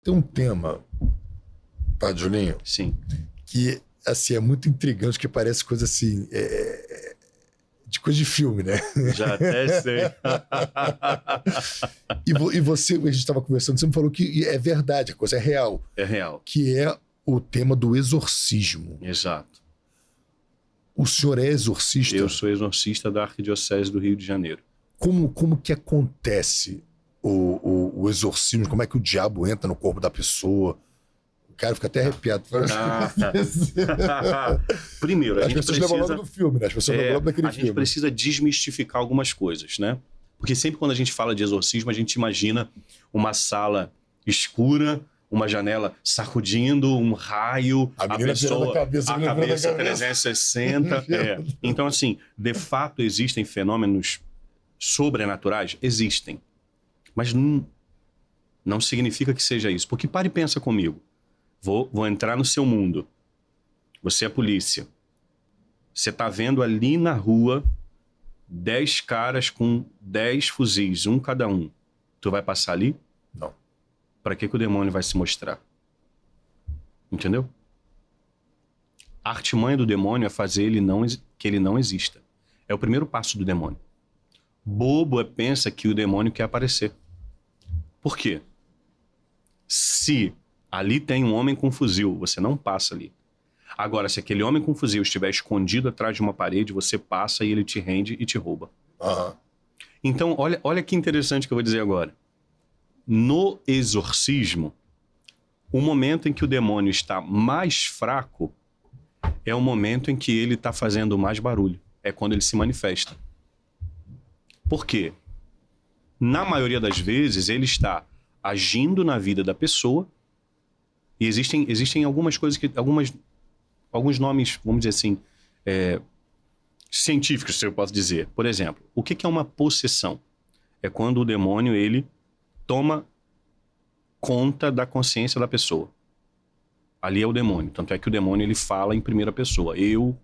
Tem um tema, tá, Julinho, Sim. que assim, é muito intrigante, que parece coisa assim, de coisa de filme, né? Já até sei. E você, a gente estava conversando, você me falou que é verdade, a coisa é real, É real. que é o tema do exorcismo. Exato. O senhor é exorcista? Eu sou exorcista da Arquidiocese do Rio de Janeiro. Como que acontece o exorcismo? Como é que o diabo entra no corpo da pessoa? O cara fica até arrepiado. Primeiro, a As gente pessoas precisa... lembram logo do filme, né? As pessoas lembram logo daquele a filme. gente precisa desmistificar algumas coisas, né? Porque sempre quando a gente fala de exorcismo, a gente imagina uma sala escura, uma janela sacudindo, um raio, A menina virando a cabeça 360. Então, assim, de fato existem fenômenos sobrenaturais? Existem. Mas não significa que seja isso. Porque pare e pensa comigo. Vou entrar no seu mundo. Você é polícia. Você tá vendo ali na rua 10 caras com 10 fuzis, um cada um. Tu vai passar ali? Não. Pra que o demônio vai se mostrar? Entendeu? A artimanha do demônio é fazer que ele não exista. É o primeiro passo do demônio. Bobo pensa que o demônio quer aparecer. Por quê? Se ali tem um homem com fuzil, você não passa ali. Agora, se aquele homem com fuzil estiver escondido atrás de uma parede, você passa e ele te rende e te rouba. Uhum. Então, olha que interessante que eu vou dizer agora. No exorcismo, o momento em que o demônio está mais fraco é o momento em que ele está fazendo mais barulho. É quando ele se manifesta. Por quê? Na maioria das vezes, ele está agindo na vida da pessoa e existem algumas coisas que... alguns nomes, vamos dizer assim, científicos, se eu posso dizer. Por exemplo, o que é uma possessão? É quando o demônio, ele toma conta da consciência da pessoa. Ali é o demônio. Tanto é que o demônio, ele fala em primeira pessoa. Eu,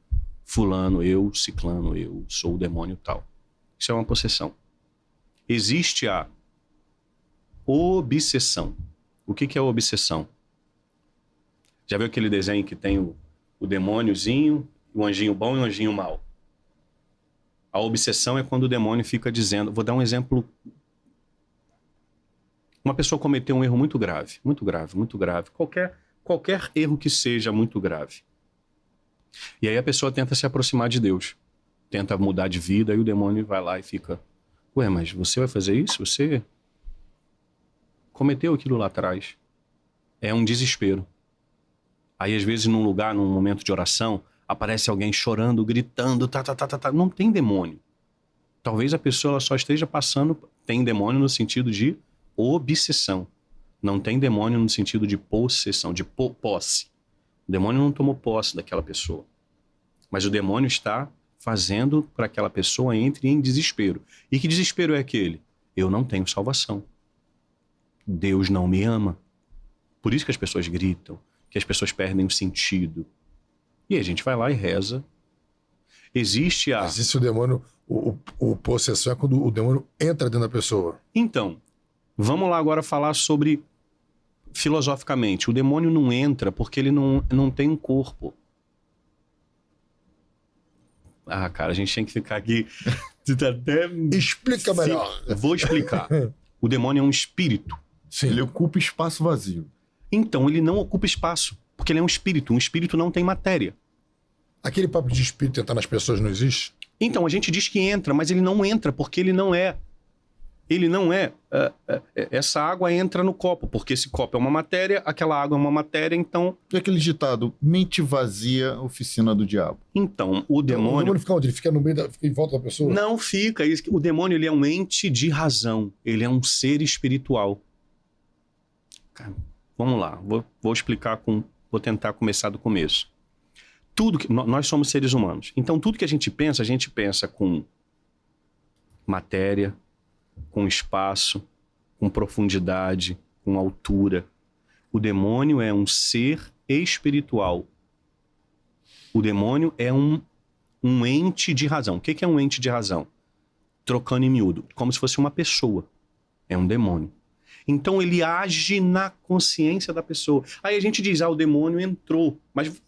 fulano, eu, ciclano, eu sou o demônio tal. Isso é uma possessão. Existe a obsessão. O que é a obsessão? Já viu aquele desenho que tem o demôniozinho, o anjinho bom e o anjinho mau? A obsessão é quando o demônio fica dizendo... Vou dar um exemplo. Uma pessoa cometeu um erro muito grave. Muito grave, muito grave. Qualquer erro que seja muito grave. E aí a pessoa tenta se aproximar de Deus. Tenta mudar de vida e o demônio vai lá e fica... Ué, mas você vai fazer isso? Você cometeu aquilo lá atrás. É um desespero. Aí às vezes num momento de oração, aparece alguém chorando, gritando, tá. Não tem demônio. Talvez a pessoa ela só esteja passando... Tem demônio no sentido de obsessão. Não tem demônio no sentido de possessão, de posse. O demônio não tomou posse daquela pessoa. Mas o demônio está fazendo para que aquela pessoa entre em desespero. E que desespero é aquele? Eu não tenho salvação. Deus não me ama. Por isso que as pessoas gritam, que as pessoas perdem o sentido. E a gente vai lá e reza. Existe o demônio, o possessão é quando o demônio entra dentro da pessoa. Então, vamos lá agora falar sobre, filosoficamente, o demônio não entra porque ele não tem um corpo. Ah, cara, a gente tem que ficar aqui... Até... Explica melhor. Vou explicar. O demônio é um espírito. Sim. Ele ocupa espaço vazio. Então, ele não ocupa espaço, porque ele é um espírito. Um espírito não tem matéria. Aquele papo de espírito entrar nas pessoas não existe? Então, a gente diz que entra, mas ele não entra porque ele não é. Ele não é... essa água entra no copo, porque esse copo é uma matéria, aquela água é uma matéria, então... E aquele ditado, mente vazia, oficina do diabo. Então, o demônio... O demônio fica onde? Ele fica no meio fica em volta da pessoa? Não fica. O demônio, ele é um ente de razão. Ele é um ser espiritual. Cara, vamos lá. Vou explicar vou tentar começar do começo. Nós somos seres humanos. Então, tudo que a gente pensa com matéria, com espaço, com profundidade, com altura. O demônio é um ser espiritual. O demônio é um ente de razão. O que é um ente de razão? Trocando em miúdo, como se fosse uma pessoa. É um demônio. Então ele age na consciência da pessoa. Aí a gente diz, o demônio entrou. Mas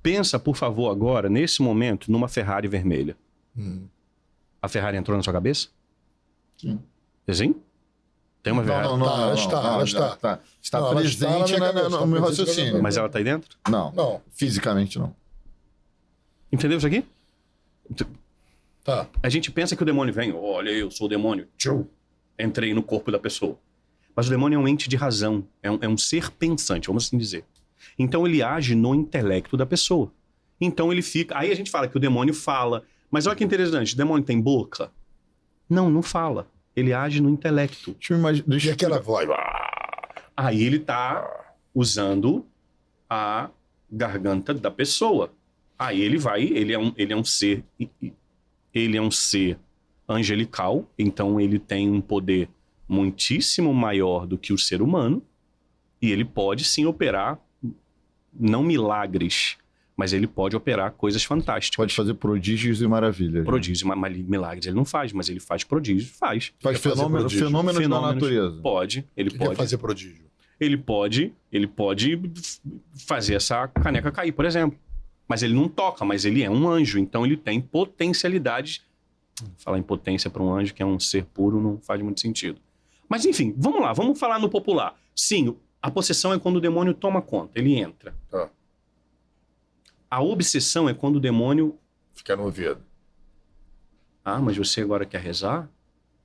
pensa, por favor, agora, nesse momento, numa Ferrari vermelha. A Ferrari entrou na sua cabeça? Sim. Sim? Tem uma Ferrari? Ela está. Está Não, ela presente está na minha cabeça, no meu está presente na raciocínio. minha Mas ela tá aí dentro? Não, fisicamente não. Entendeu isso aqui? Tá. A gente pensa que o demônio vem, olha, eu sou o demônio. Tchau. Entrei no corpo da pessoa. Mas o demônio é um ente de razão. É um ser pensante, vamos assim dizer. Então ele age no intelecto da pessoa. Então ele fica... Aí a gente fala que o demônio fala. Mas olha que interessante, o demônio tem boca? Não fala. Ele age no intelecto. Deixa eu imaginar. E aquela voz? Aí ele tá usando a garganta da pessoa. Aí ele vai... Ele é um ser... Ele é um ser angelical, então ele tem um poder muitíssimo maior do que o ser humano, e ele pode sim operar, não milagres, mas ele pode operar coisas fantásticas. Pode fazer prodígios e maravilhas. Prodígios, milagres ele não faz, mas ele faz prodígios, faz. Faz Quer fazer fenômenos prodígio. da natureza. Pode, ele Quer pode. fazer prodígio? Ele pode fazer essa caneca cair, por exemplo. Mas ele não toca, mas ele é um anjo, então ele tem potencialidades. Falar em potência para um anjo, que é um ser puro, não faz muito sentido. Mas enfim, vamos lá, vamos falar no popular. Sim, a possessão é quando o demônio toma conta, ele entra. Tá. A obsessão é quando o demônio... Fica no ouvido. Mas você agora quer rezar?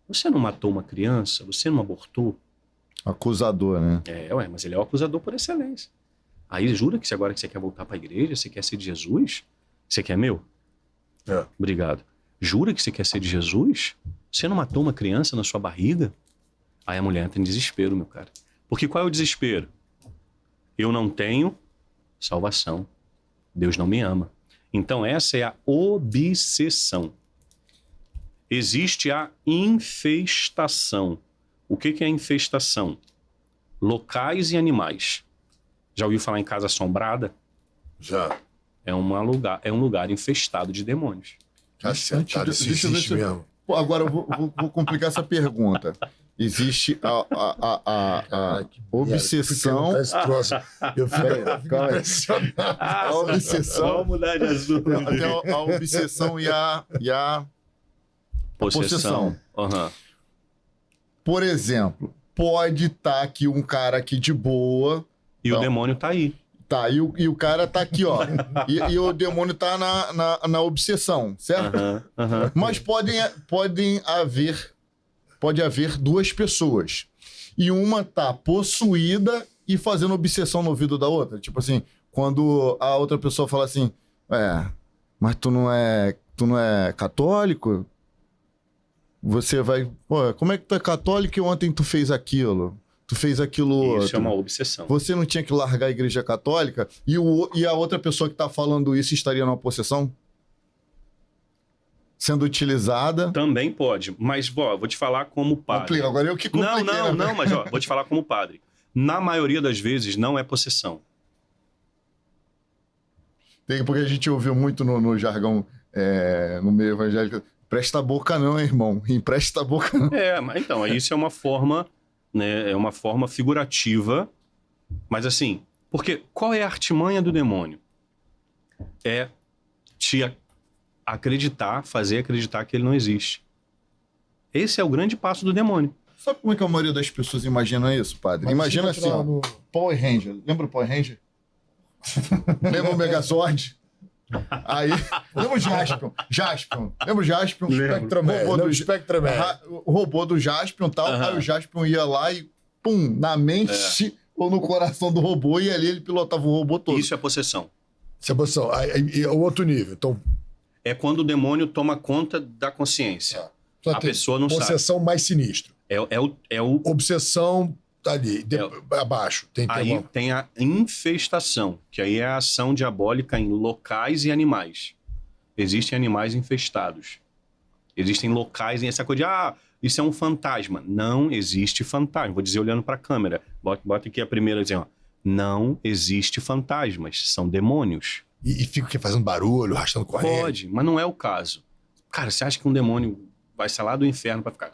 Você não matou uma criança? Você não abortou? Acusador, né? Mas ele é o acusador por excelência. Aí jura que agora que você quer voltar para a igreja, você quer ser de Jesus? Você quer meu? Obrigado. Jura que você quer ser de Jesus? Você não matou uma criança na sua barriga? Aí a mulher entra em desespero, meu cara. Porque qual é o desespero? Eu não tenho salvação. Deus não me ama. Então essa é a obsessão. Existe a infestação. O que é infestação? Locais e animais. Já ouviu falar em casa assombrada? Já. É um lugar infestado de demônios. Cacetado, isso Deixa eu ver existe se- mesmo. Pô, agora eu vou complicar essa pergunta. Existe a obsessão. Esse troço. Eu fico Calma aí. impressionado. A obsessão. Vamos mudar de assunto. Tem a obsessão e a possessão. Aham. Por exemplo, pode estar aqui um cara aqui de boa. E o Não. demônio tá aí. Tá, e o cara tá aqui, ó. E o demônio tá na obsessão, certo? Aham. Mas pode haver duas pessoas. E uma tá possuída e fazendo obsessão no ouvido da outra. Tipo assim, quando a outra pessoa fala assim, mas tu não é católico? Você vai, pô, como é que tu é católico e ontem tu fez aquilo? Tu fez aquilo outro. Isso é uma obsessão. Você não tinha que largar a igreja católica? E a outra pessoa que tá falando isso estaria numa possessão? Sendo utilizada? Também pode. Mas, vou te falar como padre. Complica. Agora eu que compliquei. Não, mas vou te falar como padre. Na maioria das vezes não é possessão. Porque a gente ouviu muito no jargão, no meio evangélico, presta a boca não, irmão. Empresta a boca não. Mas então, isso é uma forma, né? É uma forma figurativa. Mas assim, porque qual é a artimanha do demônio? É te fazer acreditar que ele não existe. Esse é o grande passo do demônio. Sabe como é que a maioria das pessoas imagina isso, padre? Mas Imagina se assim, ó, continuar no- Power Ranger. Lembra o Power Ranger? Lembra o Megazord? Aí, lembra o Jaspion? Lembra o Jaspion? Spectraman. Robô Não, do- Spectraman. O robô do Jaspion e tal. Aham. Aí o Jaspion ia lá e, pum, na mente ou no coração do robô, e ali ele pilotava o robô todo. Isso é possessão. Essa posição. Aí é o outro nível. Então, É quando o demônio toma conta da consciência. só A tem pessoa não sabe. possessão mais sinistro. É o Obsessão tá ali. Abaixo. Tem Aí uma... tem a infestação, que aí é a ação diabólica em locais e animais. Existem animais infestados. Existem locais, essa coisa de, isso é um fantasma. Não existe fantasma. Vou dizer olhando para a câmera. Bota aqui a primeira dizendo, não existe fantasmas, são demônios. E fica o quê? Fazendo barulho, arrastando corrente. Pode, mas não é o caso. Cara, você acha que um demônio vai sair lá do inferno para ficar...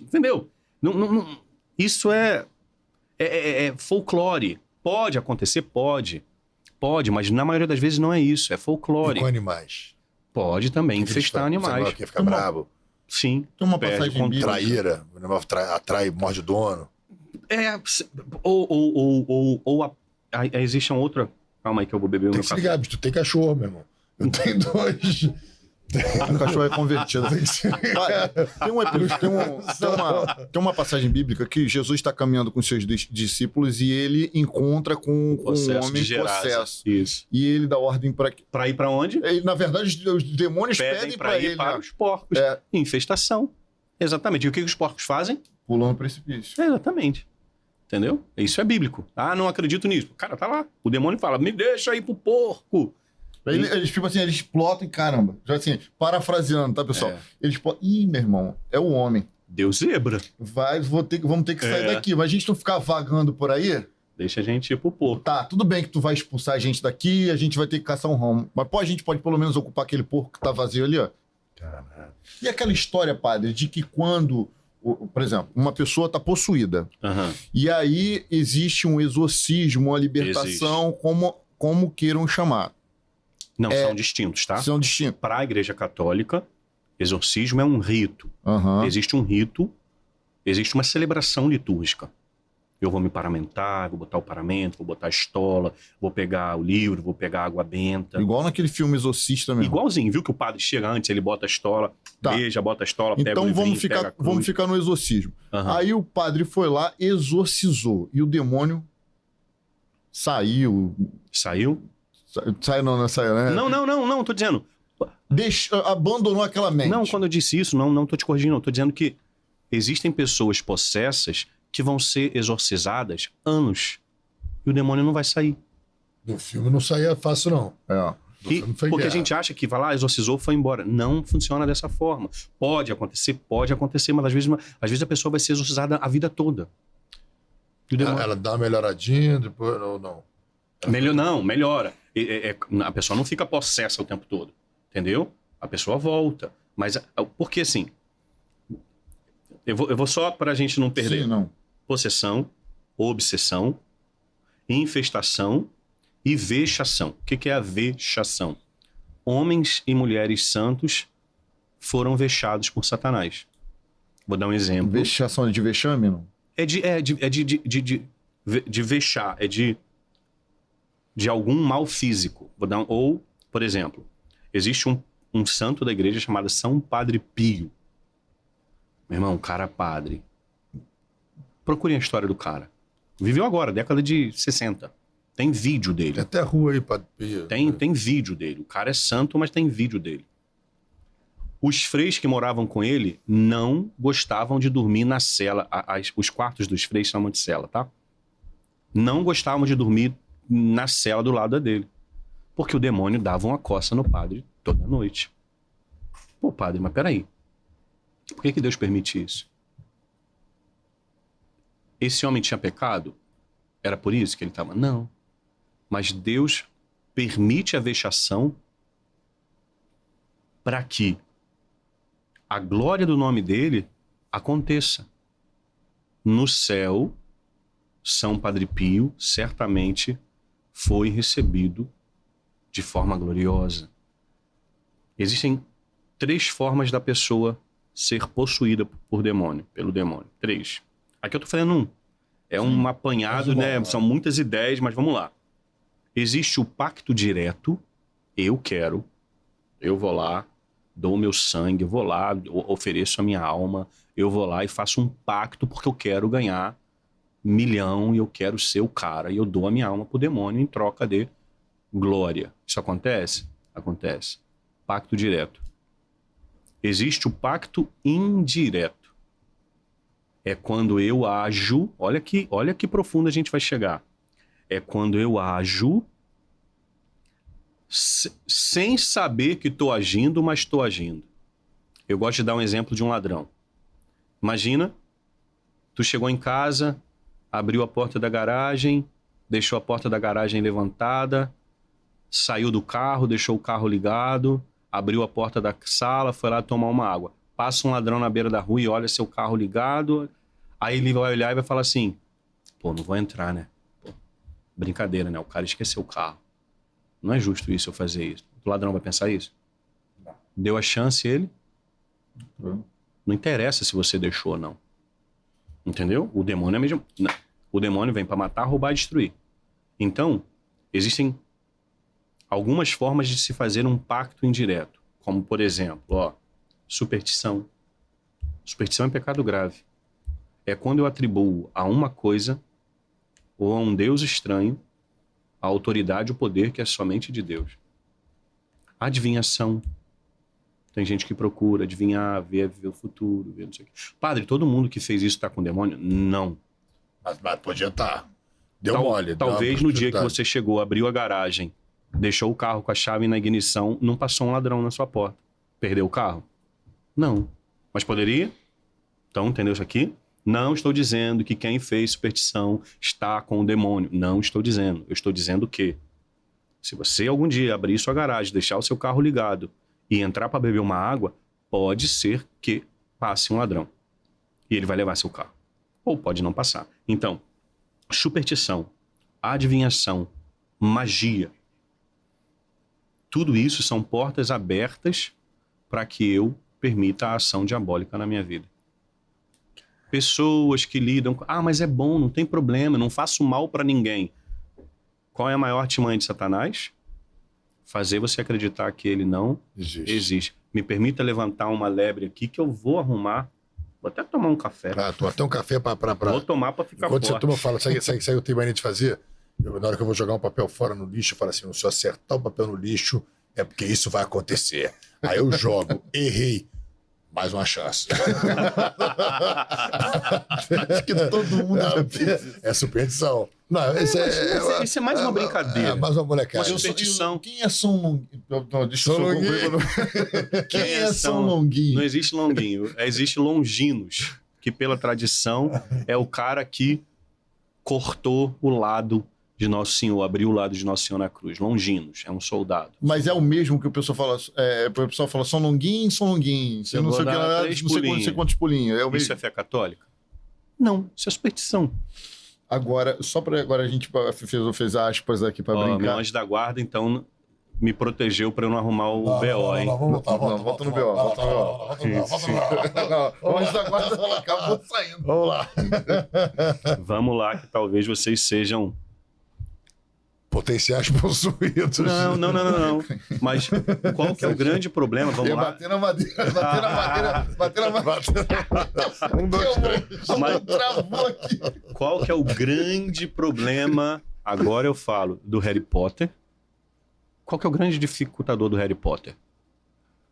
Entendeu? Isso é folclore. Pode acontecer? Pode. Pode, mas na maioria das vezes não é isso. É E folclore. com animais. Pode também infestar animais. Você fica bravo. Sim. Tem uma Perde passagem bíblica. Traíra. O animal atrai, morde o dono. Existe um outro... Calma aí que eu vou beber o Tem meu que se café. ligar, bicho. Tu tem cachorro, meu irmão. Eu tenho 2. O cachorro é convertido. Tem uma passagem bíblica que Jesus está caminhando com seus discípulos e ele encontra com um Processo homem de Gerasa. possesso. Isso. E ele dá ordem para... Pra ir pra onde? Na verdade, os demônios pedem pra para ir ele, para né? os porcos. É. Infestação. Exatamente. E o que os porcos fazem? Pulam no precipício. Exatamente. Entendeu? Isso é bíblico. Ah, não acredito nisso. O cara tá lá. O demônio fala, me deixa ir pro porco. Eles, tipo assim, eles explotam e caramba. Já assim, parafraseando, tá, pessoal? É. Eles explotam. Ih, meu irmão, é o homem. Deu zebra. Vamos ter que sair daqui. Mas a gente não ficar vagando por aí. Deixa a gente ir pro porco. Tá, tudo bem que tu vai expulsar a gente daqui, a gente vai ter que caçar um ramo. Mas a gente pode pelo menos ocupar aquele porco que tá vazio ali, ó. Caralho. E aquela história, padre, de que quando, por exemplo, uma pessoa tá possuída, Aham. e aí existe um exorcismo, uma libertação, como queiram chamar. Não, são distintos, tá? São distintos. Para a Igreja Católica, exorcismo é um rito. Aham. Existe um rito, existe uma celebração litúrgica. Eu vou me paramentar, vou botar o paramento, vou botar a estola, vou pegar o livro, vou pegar a água benta. Igual naquele filme Exorcista mesmo. Igualzinho, viu que o padre chega antes, ele bota a estola, Tá. beija, bota a estola, pega o Então livrinho, vamos pega a cruz. ficar no exorcismo. Aham. Aí o padre foi lá, exorcizou. E o demônio saiu. Saiu? Saiu não, não saiu, né? Não, tô dizendo. Abandonou aquela mente. Não, quando eu disse isso, não tô te corrigindo, não. Tô dizendo que existem pessoas possessas que vão ser exorcizadas anos. E o demônio não vai sair. Do filme não saía fácil, não. É. Do filme foi Porque a guerra. gente acha que vai lá, exorcizou, foi embora. Não funciona dessa forma. Pode acontecer, mas às vezes a pessoa vai ser exorcizada a vida toda. E o demônio... Ela dá uma melhoradinha, depois ou não. Melhora. A pessoa não fica possessa o tempo todo. Entendeu? A pessoa volta. Mas, porque assim... Eu vou só para a gente não perder. Sim, não. Possessão, obsessão, infestação e vexação. O que é a vexação? Homens e mulheres santos foram vexados por Satanás. Vou dar um exemplo. Vexação de vexame, não? De vexar, de algum mal físico. Ou, por exemplo, existe um santo da igreja chamado São Padre Pio. Meu irmão, cara padre. Procurem a história do cara. Viveu agora, década de 60. Tem vídeo dele. Tem até rua aí, Padre Pio. Tem vídeo dele. O cara é santo, mas tem vídeo dele. Os freis que moravam com ele não gostavam de dormir na cela. Os quartos dos freis chamam de cela, tá? Não gostavam de dormir na cela do lado dele. Porque o demônio dava uma coça no padre toda noite. Pô, padre, mas peraí. Por que Deus permite isso? Esse homem tinha pecado? Era por isso que ele estava? Não. Mas Deus permite a vexação para que a glória do nome dele aconteça. No céu, São Padre Pio certamente foi recebido de forma gloriosa. Existem 3 formas da pessoa ser possuída por demônio, pelo demônio. 3. Aqui eu tô falando 1. É um apanhado, né? São muitas ideias, mas vamos lá. Existe o pacto direto. Eu vou lá, dou o meu sangue, eu vou lá, ofereço a minha alma, eu vou lá e faço um pacto porque eu quero ganhar 1 milhão e eu quero ser o cara e eu dou a minha alma pro demônio em troca de glória. Isso acontece? Acontece. Pacto direto. Existe o pacto indireto. É quando eu ajo... Olha que profundo a gente vai chegar. É quando eu ajo sem saber que estou agindo, mas estou agindo. Eu gosto de dar um exemplo de um ladrão. Imagina, tu chegou em casa, abriu a porta da garagem, deixou a porta da garagem levantada, saiu do carro, deixou o carro ligado, abriu a porta da sala, foi lá tomar uma água. Passa um ladrão na beira da rua e olha seu carro ligado. Aí ele vai olhar e vai falar assim, pô, não vou entrar, né? Pô, brincadeira, né? O cara esqueceu o carro. Não é justo isso eu fazer isso. O ladrão vai pensar isso? Deu a chance ele? Não interessa se você deixou ou não. Entendeu? O demônio é mesmo... Não. O demônio vem para matar, roubar e destruir. Então, existem algumas formas de se fazer um pacto indireto. Como, por exemplo, superstição. Superstição é pecado grave. É quando eu atribuo a uma coisa ou a um Deus estranho a autoridade, o poder que é somente de Deus. Adivinhação. Tem gente que procura adivinhar, ver o futuro, ver não sei o quê. Padre, todo mundo que fez isso está com demônio? Não. Mas podia estar. Deu mole. Talvez no dia que você chegou, abriu a garagem, deixou o carro com a chave na ignição, não passou um ladrão na sua porta. Perdeu o carro? Não. Mas poderia? Então, entendeu isso aqui? Não estou dizendo que quem fez superstição está com o demônio. Não estou dizendo. Eu estou dizendo que se você algum dia abrir sua garagem, deixar o seu carro ligado e entrar para beber uma água, pode ser que passe um ladrão. E ele vai levar seu carro. Ou pode não passar. Então, superstição, adivinhação, magia. Tudo isso são portas abertas para que eu permita a ação diabólica na minha vida. Pessoas que lidam com... mas é bom, não tem problema, eu não faço mal para ninguém. Qual é a maior artimanha de Satanás? Fazer você acreditar que ele não existe. Me permita levantar uma lebre aqui que eu vou arrumar. Vou até tomar um café. Tô até um café pra... Vou tomar pra ficar forte. Quando você toma, fala, sabe o que eu tenho mania de fazer? Na hora que eu vou jogar um papel fora no lixo, eu falo assim, se eu acertar o papel no lixo, é porque isso vai acontecer. Aí eu jogo, errei. Mais uma chance. Acho que todo mundo já fez. É superstição. Não, isso é mais uma brincadeira. É mais uma molecada. Uma superstição. Quem é São Longuinho? Quem é São Longuinho? Não existe Longuinho. Existe Longinos, que pela tradição é o cara que cortou o lado de Nosso Senhor, abriu o lado de Nosso Senhor na cruz. Longinos, é um soldado. Mas é o mesmo que o pessoal fala, o pessoal fala São Longuinho. Você não sei o que, não sei quantos pulinhos. É o mesmo. Isso é fé católica? Não, isso é superstição. Agora, agora a gente fez aspas aqui pra brincar. Meu anjo da guarda, então, me protegeu pra eu não arrumar o BO, hein? Volta no BO. O anjo da guarda acabou saindo. Vamos lá. Vamos lá, que talvez vocês sejam... potenciais possuídos. Não. Mas qual que é o grande problema? Vamos lá. Bater na madeira. Um, dois, três. Mas travou aqui. qual que é o grande problema, agora eu falo, do Harry Potter? Qual que é o grande dificultador do Harry Potter?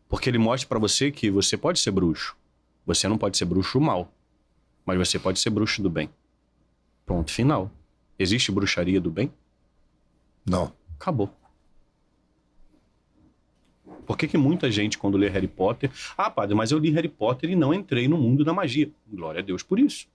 Porque ele mostra pra você que você pode ser bruxo. Você não pode ser bruxo mal. Mas você pode ser bruxo do bem. Ponto final. Existe bruxaria do bem? Não. Acabou. Por que muita gente, quando lê Harry Potter... padre, mas eu li Harry Potter e não entrei no mundo da magia. Glória a Deus por isso.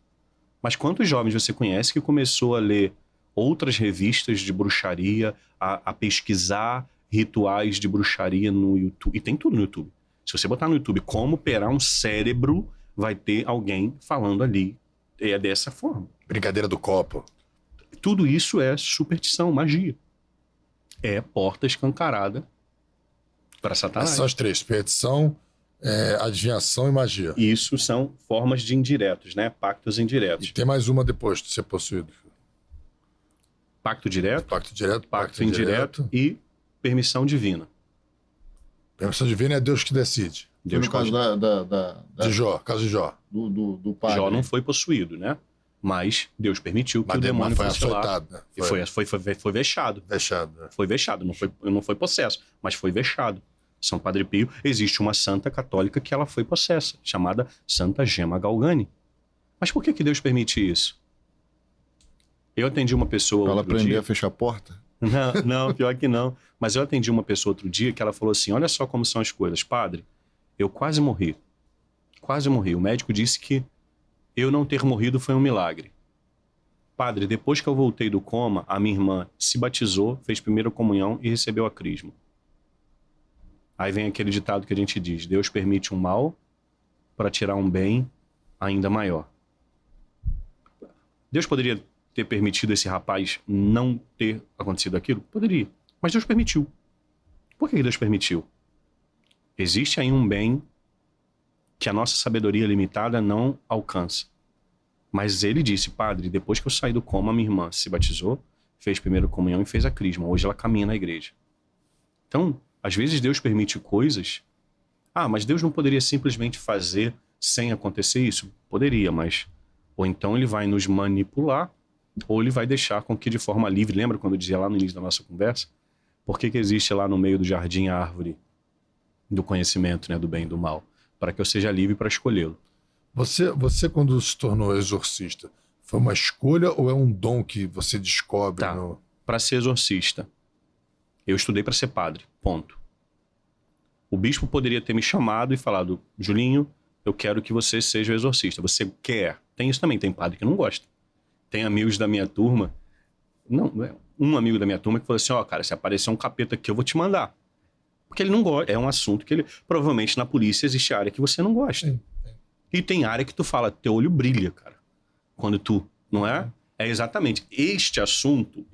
Mas quantos jovens você conhece que começou a ler outras revistas de bruxaria, a pesquisar rituais de bruxaria no YouTube? E tem tudo no YouTube. Se você botar no YouTube como operar um cérebro, vai ter alguém falando ali. É dessa forma. Brincadeira do copo. Tudo isso é superstição, magia. É porta escancarada para Satanás. Essas são as três: superstição, adivinhação e magia. Isso são formas de indiretos, né? Pactos indiretos. E tem mais uma depois de ser possuído. Pacto direto, Pacto direto, pacto indireto e permissão divina. Permissão divina é Deus que decide. Deus no caso de Jó, caso de Jó. Do pai. Jó não foi possuído, né? Mas Deus permitiu que o demônio foi fosse lá. açoitado, né? Foi vexado. Vexado. Foi vexado, não foi possesso, mas foi vexado. São Padre Pio, existe uma santa católica que ela foi possessa, chamada Santa Gema Galgani. Mas por que Deus permite isso? Eu atendi uma pessoa pra ela outro aprender dia... a fechar a porta? Não, pior que não. Mas eu atendi uma pessoa outro dia que ela falou assim, olha só como são as coisas. Padre, eu quase morri. Quase morri. O médico disse que eu não ter morrido foi um milagre. Padre, depois que eu voltei do coma, a minha irmã se batizou, fez primeira comunhão e recebeu a crisma. Aí vem aquele ditado que a gente diz, Deus permite um mal para tirar um bem ainda maior. Deus poderia ter permitido esse rapaz não ter acontecido aquilo? Poderia. Mas Deus permitiu. Por que Deus permitiu? Existe aí um bem que a nossa sabedoria limitada não alcança. Mas ele disse, padre, depois que eu saí do coma, minha irmã se batizou, fez primeira comunhão e fez a crisma. Hoje ela caminha na igreja. Então, às vezes Deus permite coisas. Ah, mas Deus não poderia simplesmente fazer sem acontecer isso? Poderia, mas... Ou então ele vai nos manipular, ou ele vai deixar com que de forma livre... Lembra quando eu dizia lá no início da nossa conversa? Por que existe lá no meio do jardim a árvore do conhecimento, né, do bem e do mal? Para que eu seja livre para escolhê-lo. Você, quando se tornou exorcista, foi uma escolha ou é um dom que você descobre? Tá. Para ser exorcista, eu estudei para ser padre, ponto. O bispo poderia ter me chamado e falado, Julinho, eu quero que você seja o exorcista. Você quer? Tem isso também, tem padre que não gosta. Tem amigos da minha turma, um amigo da minha turma que falou assim, cara, se aparecer um capeta aqui eu vou te mandar. Porque ele não gosta, é um assunto que ele... Provavelmente na polícia existe área que você não gosta. Sim. E tem área que tu fala, teu olho brilha, cara. Quando tu, não é? É exatamente. Este assunto,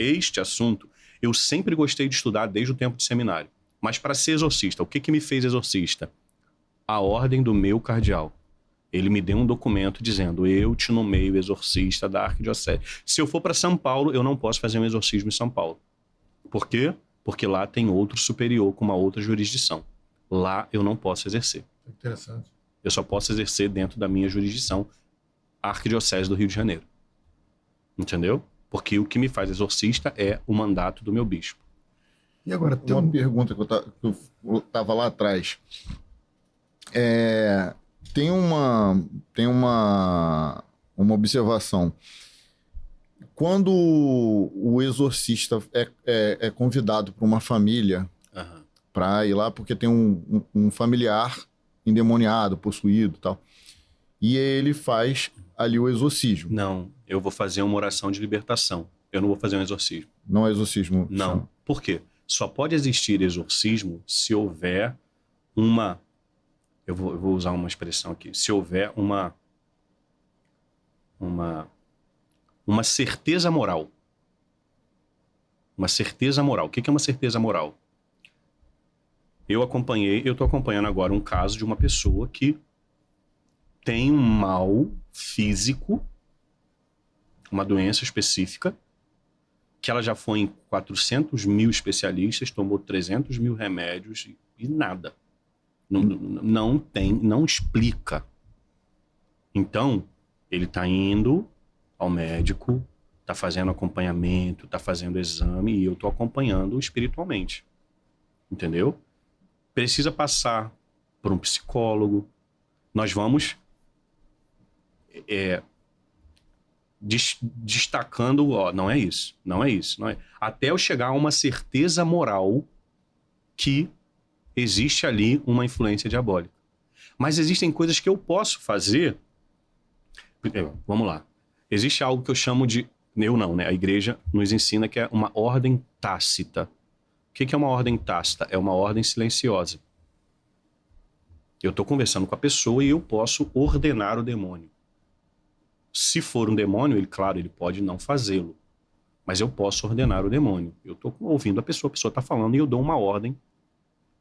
eu sempre gostei de estudar desde o tempo de seminário. Mas para ser exorcista, o que me fez exorcista? A ordem do meu cardeal. Ele me deu um documento dizendo, eu te nomeio exorcista da Arquidiocese. Se eu for para São Paulo, eu não posso fazer um exorcismo em São Paulo. Por quê? Porque lá tem outro superior com uma outra jurisdição. Lá eu não posso exercer. Interessante. Eu só posso exercer dentro da minha jurisdição, a Arquidiocese do Rio de Janeiro. Entendeu? Porque o que me faz exorcista é o mandato do meu bispo. E agora, tem uma pergunta que eu tava lá atrás. Tem uma observação. Quando o exorcista é convidado por uma família para ir lá, porque tem um familiar endemoniado, possuído e tal, e ele faz ali o exorcismo. Não, eu vou fazer uma oração de libertação. Eu não vou fazer um exorcismo. Não é exorcismo? Não. Chama. Por quê? Só pode existir exorcismo se houver uma... Eu vou usar uma expressão aqui. Se houver uma certeza moral. Uma certeza moral. O que é uma certeza moral? Eu estou acompanhando agora um caso de uma pessoa que tem um mal físico, uma doença específica, que ela já foi em 400 mil especialistas, tomou 300 mil remédios e nada. Não explica. Então, ele está indo ao médico, está fazendo acompanhamento, está fazendo exame e eu estou acompanhando espiritualmente. Entendeu? Precisa passar por um psicólogo. Nós vamos destacando, não é isso, não é isso. Não é. Até eu chegar a uma certeza moral que existe ali uma influência diabólica. Mas existem coisas que eu posso fazer. Vamos lá. Existe algo que eu chamo de... Eu não, né? A igreja nos ensina que é uma ordem tácita. O que é uma ordem tácita? É uma ordem silenciosa. Eu estou conversando com a pessoa e eu posso ordenar o demônio. Se for um demônio, ele pode não fazê-lo. Mas eu posso ordenar o demônio. Eu estou ouvindo a pessoa está falando e eu dou uma ordem.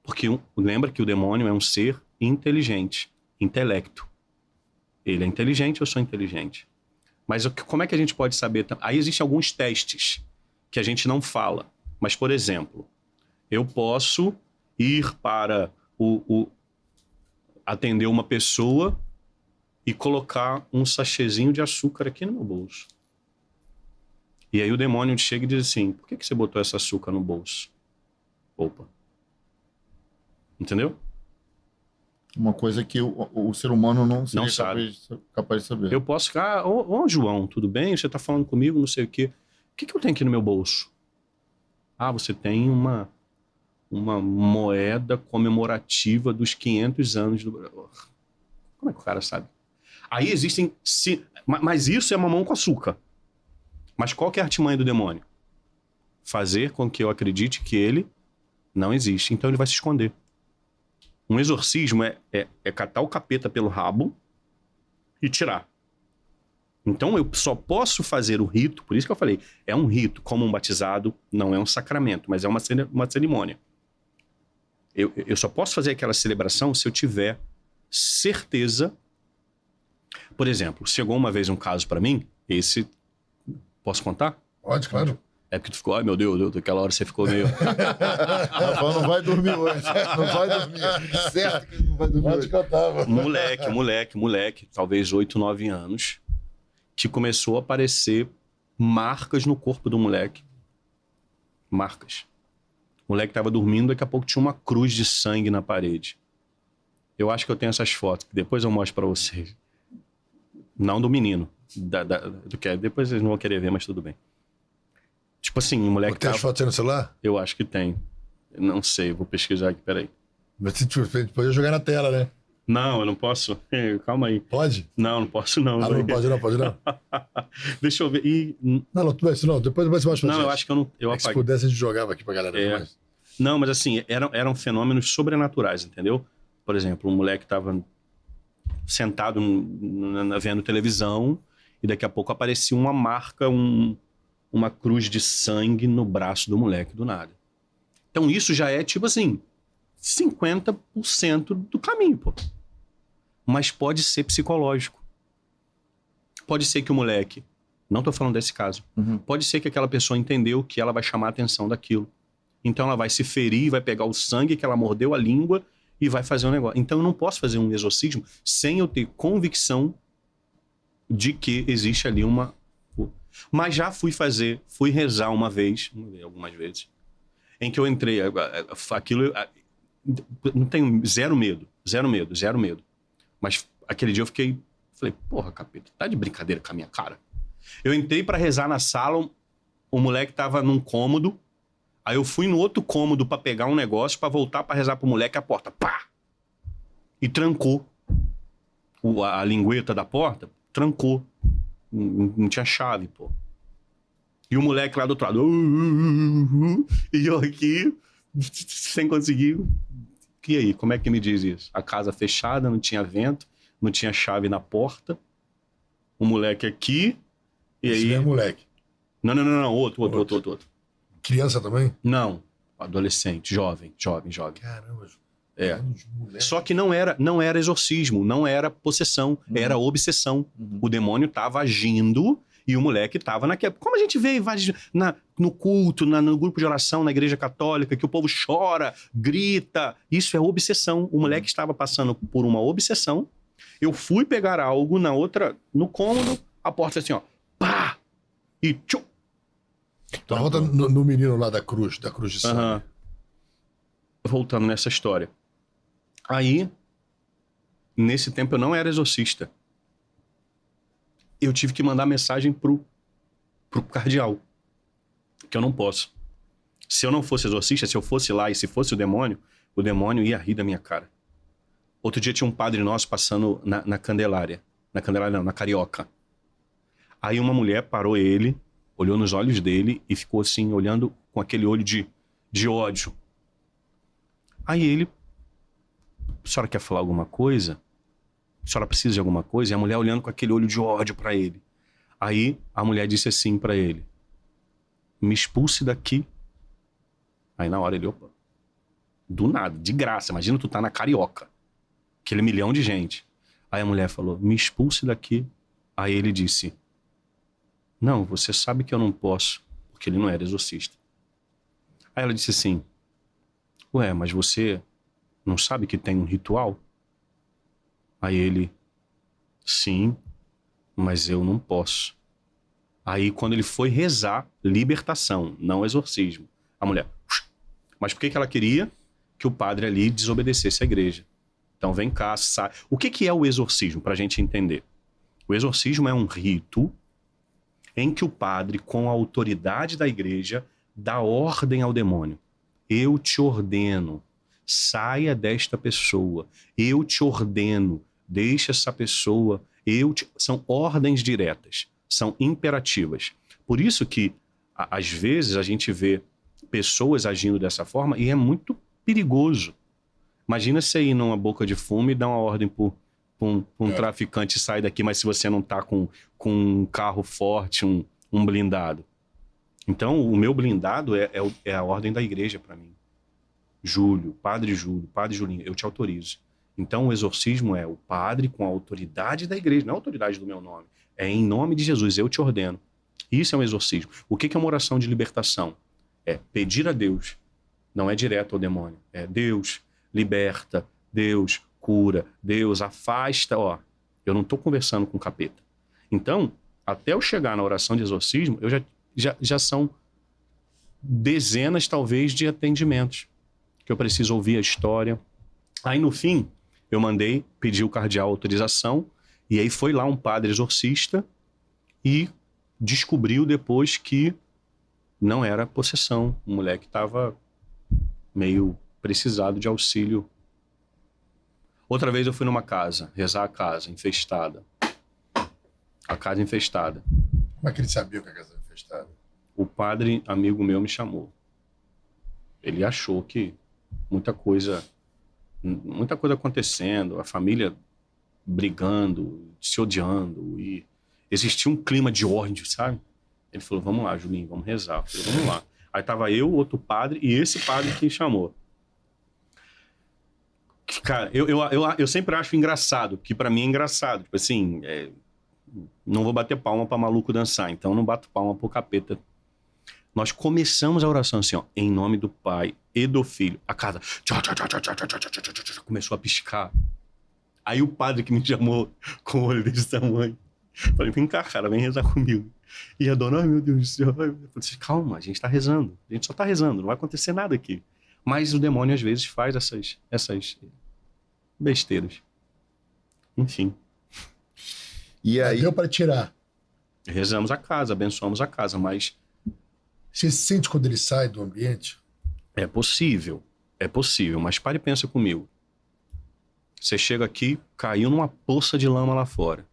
Porque lembra que o demônio é um ser inteligente, intelecto. Ele é inteligente, eu sou inteligente. Mas como é que a gente pode saber? Aí existem alguns testes que a gente não fala. Mas, por exemplo, eu posso ir para atender uma pessoa e colocar um sachêzinho de açúcar aqui no meu bolso. E aí o demônio chega e diz assim, por que você botou esse açúcar no bolso? Opa. Entendeu? Uma coisa que o ser humano não seria sabe. capaz de saber. Eu posso ficar, ô João, tudo bem? Você tá falando comigo, não sei o quê. O que eu tenho aqui no meu bolso? Ah, você tem uma moeda comemorativa dos 500 anos do... Como é que o cara sabe? Aí existem... Mas isso é mamão com açúcar. Mas qual que é a artimanha do demônio? Fazer com que eu acredite que ele não existe. Então ele vai se esconder. Um exorcismo é catar o capeta pelo rabo e tirar. Então eu só posso fazer o rito, por isso que eu falei, é um rito, como um batizado, não é um sacramento, mas é uma cerimônia. Eu só posso fazer aquela celebração se eu tiver certeza. Por exemplo, chegou uma vez um caso pra mim, esse... Posso contar? Pode, claro. É porque tu ficou, ai meu Deus, daquela hora você ficou meio... Rafael não vai dormir hoje. Não vai dormir. Certo que não vai dormir Pode hoje. contar, mano. moleque, talvez 8, 9 anos, que começou a aparecer marcas no corpo do moleque. Marcas. O moleque tava dormindo, daqui a pouco tinha uma cruz de sangue na parede. Eu acho que eu tenho essas fotos, que depois eu mostro pra vocês. Não do menino. Do que depois vocês não vão querer ver, mas tudo bem. Tipo assim, o moleque Tem as fotos aí no celular? Eu acho que tem. Eu não sei, vou pesquisar aqui, peraí. Mas se podia jogar na tela, né? Não, eu não posso. Calma aí. Pode? Não posso não. Ah, não pode não, pode não. Deixa eu ver. Não, tudo bem, não. Depois você mostra pra Não, gente. eu acho que eu não. Eu É que se apaguei. pudesse, a gente jogava aqui pra galera. É. Não, mas assim, eram fenômenos sobrenaturais, entendeu? Por exemplo, um moleque tava sentado vendo televisão e daqui a pouco aparecia uma marca, uma cruz de sangue no braço do moleque, do nada. Então isso já é tipo assim, 50% do caminho, pô. Mas pode ser psicológico. Pode ser que o moleque, não tô falando desse caso, pode ser que aquela pessoa entendeu que ela vai chamar a atenção daquilo. Então ela vai se ferir, vai pegar o sangue que ela mordeu a língua e vai fazer um negócio. Então eu não posso fazer um exorcismo sem eu ter convicção de que existe ali uma... Mas já fui rezar uma vez, algumas vezes, em que eu entrei, aquilo, não tenho zero medo. Mas aquele dia eu falei, porra, capeta, tá de brincadeira com a minha cara? Eu entrei pra rezar na sala, o moleque tava num cômodo, aí eu fui no outro cômodo pra pegar um negócio, pra voltar pra rezar pro moleque, a porta, pá! E trancou. A lingueta da porta, trancou. Não tinha chave, pô. E o moleque lá do outro lado. E eu aqui, sem conseguir. E aí, como é que me diz isso? A casa fechada, não tinha vento, não tinha chave na porta. O moleque aqui. E Esse aí. é moleque. Não. Outro. Criança também? Não. Adolescente, jovem. Caramba. É. Só que não era exorcismo, não era possessão, era obsessão. O demônio tava agindo e o moleque tava naquela... Como a gente vê no culto, no grupo de oração, na igreja católica, que o povo chora, grita. Isso é obsessão. O moleque estava passando por uma obsessão. Eu fui pegar algo no cômodo, a porta assim, ó. Pá! E tchum! Então volta no menino lá da cruz de sangue. Voltando nessa história. Aí, nesse tempo eu não era exorcista. Eu tive que mandar mensagem pro cardeal. Que eu não posso. Se eu não fosse exorcista, se eu fosse lá e se fosse o demônio ia rir da minha cara. Outro dia tinha um padre nosso passando na Candelária. Na Candelária não, na Carioca. Aí uma mulher parou ele, olhou nos olhos dele e ficou assim, olhando com aquele olho de ódio. Aí ele... A senhora quer falar alguma coisa? A senhora precisa de alguma coisa? E a mulher olhando com aquele olho de ódio pra ele. Aí a mulher disse assim pra ele: me expulse daqui. Aí na hora ele, opa. Do nada, de graça. Imagina tu tá na Carioca. Aquele milhão de gente. Aí a mulher falou: me expulse daqui. Aí ele disse: não, você sabe que eu não posso. Porque ele não era exorcista. Aí ela disse assim: ué, mas você não sabe que tem um ritual? Aí ele: sim, mas eu não posso. Aí quando ele foi rezar, libertação, não exorcismo, a mulher... Mas por que ela queria? Que o padre ali desobedecesse à igreja. Então vem cá, sai. O que é o exorcismo, pra gente entender? O exorcismo é um rito em que o padre, com a autoridade da igreja, dá ordem ao demônio. Eu te ordeno, saia desta pessoa. Eu te ordeno, deixa essa pessoa. São ordens diretas, são imperativas. Por isso que, às vezes, a gente vê pessoas agindo dessa forma e é muito perigoso. Imagina você ir numa boca de fumo e dar uma ordem pro um traficante sai daqui, mas se você não tá com um carro forte, um blindado. Então, o meu blindado é a ordem da igreja para mim. Júlio, Padre Julinho, eu te autorizo. Então, o exorcismo é o padre com a autoridade da igreja, não a autoridade do meu nome. É em nome de Jesus, eu te ordeno. Isso é um exorcismo. O que é uma oração de libertação? É pedir a Deus, não é direto ao demônio. É Deus, liberta, Deus, cura, Deus, afasta. Ó, eu não estou conversando com o capeta. Então, até eu chegar na oração de exorcismo, eu já são dezenas, talvez, de atendimentos que eu preciso ouvir a história. Aí, no fim, eu mandei pedir o cardeal autorização, e aí foi lá um padre exorcista e descobriu depois que não era possessão. O moleque estava meio precisado de auxílio. Outra vez eu fui numa casa, rezar a casa infestada. A casa infestada. Como é que ele sabia que a casa era infestada? O padre, amigo meu, me chamou. Ele achou que muita coisa acontecendo, a família brigando, se odiando, e existia um clima de ódio, sabe? Ele falou, vamos lá, Julinho, vamos rezar. Eu falei, vamos lá. Aí tava eu, outro padre, e esse padre que chamou. Cara, eu sempre acho engraçado, que pra mim é engraçado. Tipo assim, não vou bater palma pra maluco dançar, então não bato palma pro capeta. Nós começamos a oração assim, ó, em nome do Pai e do Filho. A casa começou a piscar. Aí o padre que me chamou com o olho desse tamanho, falei, vem cá, cara, vem rezar comigo. E a dona, ai meu Deus do céu, eu falei assim, calma, a gente tá rezando, a gente só tá rezando, não vai acontecer nada aqui. Mas o demônio às vezes faz essas besteiras. Enfim. E aí... Deu para tirar. Rezamos a casa, abençoamos a casa, mas... Você sente quando ele sai do ambiente? É possível, mas pare e pensa comigo. Você chega aqui, caiu numa poça de lama lá fora.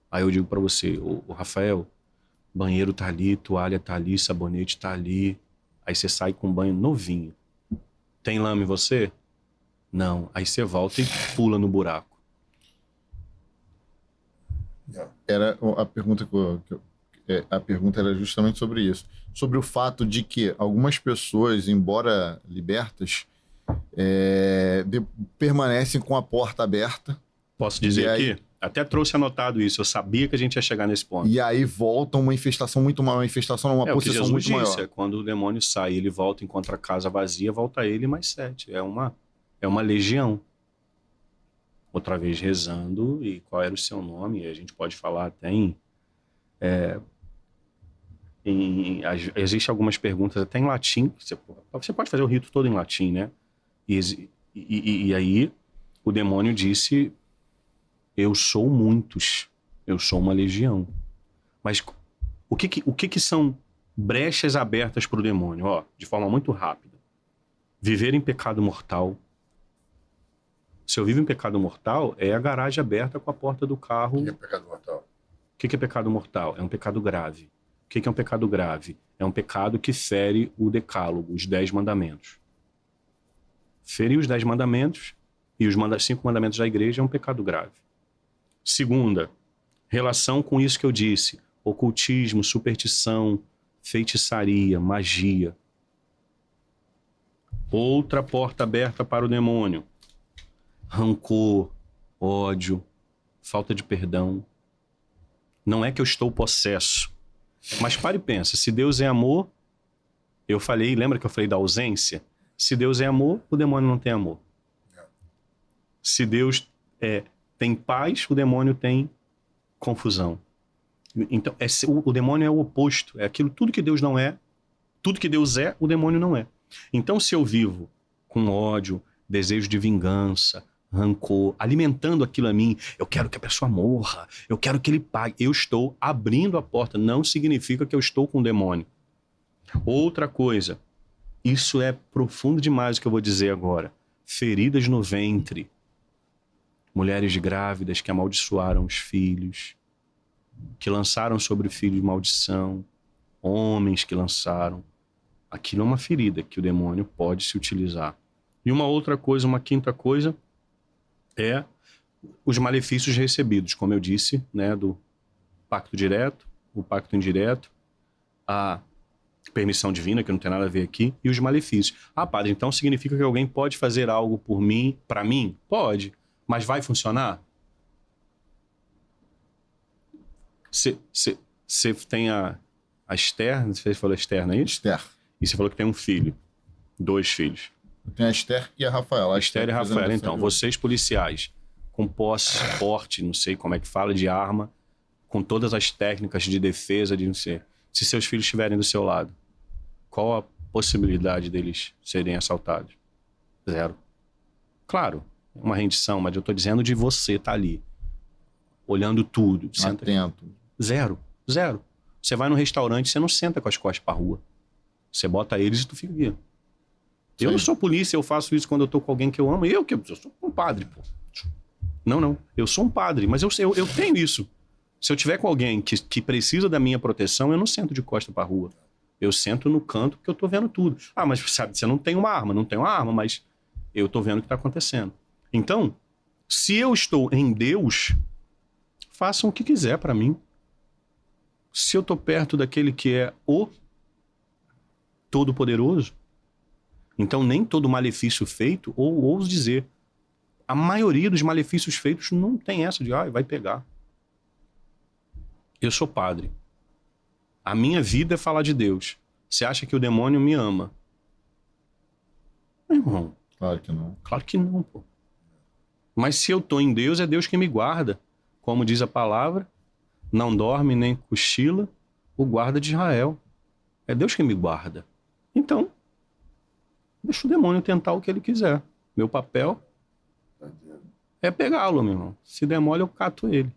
Aí eu digo pra você, ô Rafael, banheiro tá ali, toalha tá ali, sabonete tá ali. Aí você sai com um banho novinho. Tem lama em você? Não. Aí você volta e pula no buraco. Era a pergunta a pergunta era justamente sobre isso. Sobre o fato de que algumas pessoas, embora libertas, permanecem com a porta aberta. Posso dizer aqui? Até trouxe anotado isso. Eu sabia que a gente ia chegar nesse ponto. E aí volta uma infestação muito maior. Uma infestação, uma possessão muito maior. É quando o demônio sai, ele volta, encontra a casa vazia, volta ele mais 7. É uma legião. Outra vez rezando, e qual era o seu nome? E a gente pode falar até existem algumas perguntas até em latim. Você pode fazer o rito todo em latim, né? E aí o demônio disse, eu sou muitos, eu sou uma legião. Mas o que são brechas abertas para o demônio? Ó, de forma muito rápida. Viver em pecado mortal. Se eu vivo em pecado mortal, é a garagem aberta com a porta do carro. O que é pecado mortal? O que é pecado mortal? É um pecado grave. O que é um pecado grave? É um pecado que fere o decálogo, os 10 mandamentos. Ferir os 10 mandamentos e os 5 mandamentos da igreja é um pecado grave. Segunda, relação com isso que eu disse. Ocultismo, superstição, feitiçaria, magia. Outra porta aberta para o demônio. Rancor, ódio, falta de perdão. Não é que eu estou possesso. Mas pare e pensa, se Deus é amor, lembra que eu falei da ausência? Se Deus é amor, o demônio não tem amor. Se Deus tem paz, o demônio tem confusão. Então, o demônio é o oposto. É aquilo, tudo que Deus não é, tudo que Deus é, o demônio não é. Então, se eu vivo com ódio, desejo de vingança, rancor, alimentando aquilo a mim, eu quero que a pessoa morra, eu quero que ele pague, eu estou abrindo a porta, não significa que eu estou com o demônio. Outra coisa, isso é profundo demais o que eu vou dizer agora. Feridas no ventre, mulheres grávidas que amaldiçoaram os filhos, que lançaram sobre o filho maldição, homens que lançaram, aquilo é uma ferida que o demônio pode se utilizar. E uma outra coisa, uma quinta coisa, é Os malefícios recebidos, como eu disse, né, do pacto direto, o pacto indireto, a permissão divina, que não tem nada a ver aqui, e os malefícios. Ah, padre, então significa que alguém pode fazer algo por mim, para mim? Pode, mas vai funcionar? Você tem a Esther, você falou Esther, não é isso? Esther. E você falou que tem um filho, 2 filhos. Tem a Esther e a Rafaela. A Esther e a Rafaela. Então, vocês policiais, com posse, porte, não sei como é que fala, de arma, com todas as técnicas de defesa, de não sei. Se seus filhos estiverem do seu lado, qual a possibilidade deles serem assaltados? 0. Claro, uma rendição, mas eu tô dizendo de você estar ali, olhando tudo. Atento. 0. Você vai no restaurante, você não senta com as costas pra rua. Você bota eles e tu fica aqui. Eu não sou polícia, eu faço isso quando eu tô com alguém que eu amo. Eu sou um padre, pô. Não. Eu sou um padre, mas eu tenho isso. Se eu tiver com alguém que precisa da minha proteção, eu não sento de costa pra rua. Eu sento no canto porque eu tô vendo tudo. Ah, mas sabe, você não tem uma arma. Não tem uma arma, mas eu tô vendo o que tá acontecendo. Então, se eu estou em Deus, façam o que quiser pra mim. Se eu tô perto daquele que é o Todo-Poderoso, então nem todo malefício feito, ou ouso dizer, a maioria dos malefícios feitos não tem essa de, vai pegar. Eu sou padre. A minha vida é falar de Deus. Você acha que o demônio me ama? Meu irmão. Claro que não. Claro que não, pô. Mas se eu tô em Deus, é Deus que me guarda. Como diz a palavra, não dorme nem cochila o guarda de Israel. É Deus que me guarda. Então, deixa o demônio tentar o que ele quiser. Meu papel é pegá-lo, meu irmão. Se demole, eu cato ele.